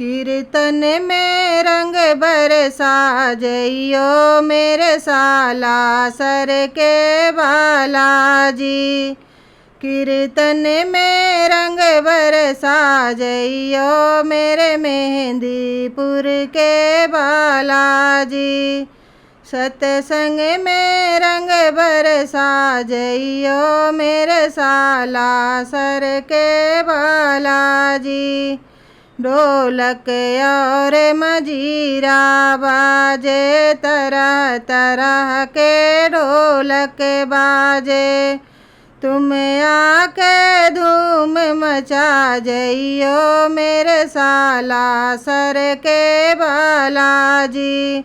कीर्तन में रंग बरसा जइयो मेरे साला सर के बालाजी। कीर्तन में रंग बरसा जइयो मेरे मेहंदीपुर के बालाजी। सत्संग में रंग बरसा जइयो मेरे साला सर के बालाजी। ढोलक और मजीरा बाजे तरह तरह के ढोलक बाजे। तुम आके धूम मचा जइयो मेरे साला सर के बालाजी।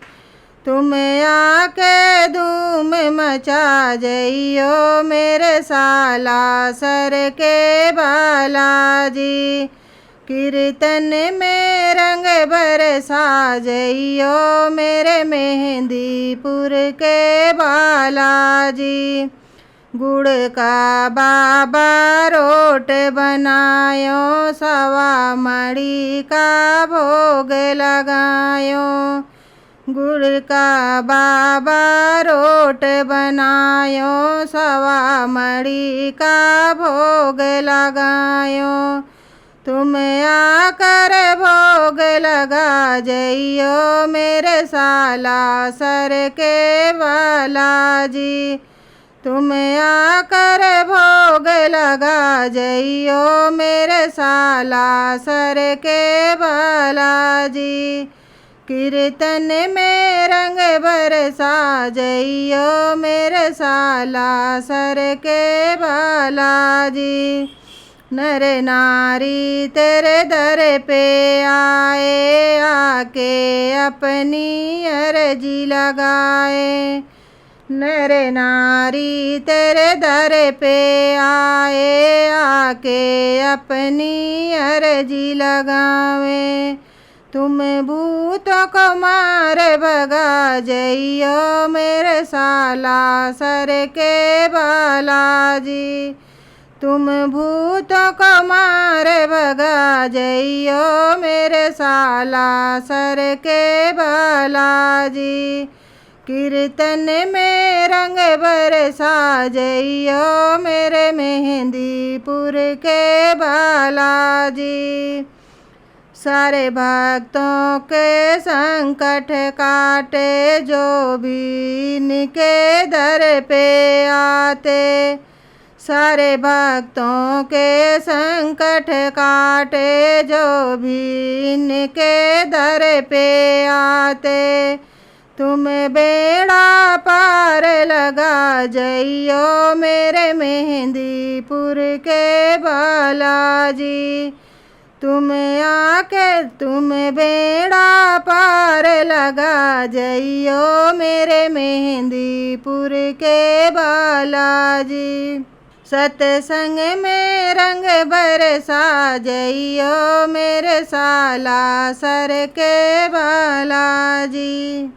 तुम आके धूम मचा जइयो मेरे साला सर के बालाजी। कीर्तन में रंग बरसा जइयो मेरे मेहंदीपुर के बालाजी। गुड़ का बाबा रोट बनायो सवा मड़ी का भोग लगायो। गुड़ का बाबा रोट बनायो सवा मड़ी का भोग लगायो। तुम आकर भोग लगा जइयो मेरे साला सर के बालाजी। तुम आकर भोग लगा जइयो मेरे साला सर के बालाजी। कीर्तन में रंग बरसा जइयो मेरे साला सर के बालाजी। नर नारी तेरे दर पे आए आके अपनी अर्जी लगाए। नर नारी तेरे दर पे आए आके अपनी अर्जी लगावे। तुम भूतों को मार भगा जइयो मेरे साला सर के बालाजी। तुम भूतों को मार भगा जइयो मेरे साला सर के बालाजी। कीर्तन में रंग बरसा जइयो मेरे मेहंदीपुर के बालाजी। सारे भक्तों के संकट काटे जो भी इनके दर पे आते। सारे भक्तों के संकट काटे जो भी इनके दर पे आते। तुम बेड़ा पार लगा जइयो मेरे मेहंदीपुर के बालाजी। तुम आके तुम बेड़ा पार लगा जइयो मेरे मेहंदीपुर के बालाजी। सत्संग में रंग बरसा जइयो मेरे साला सर के बालाजी।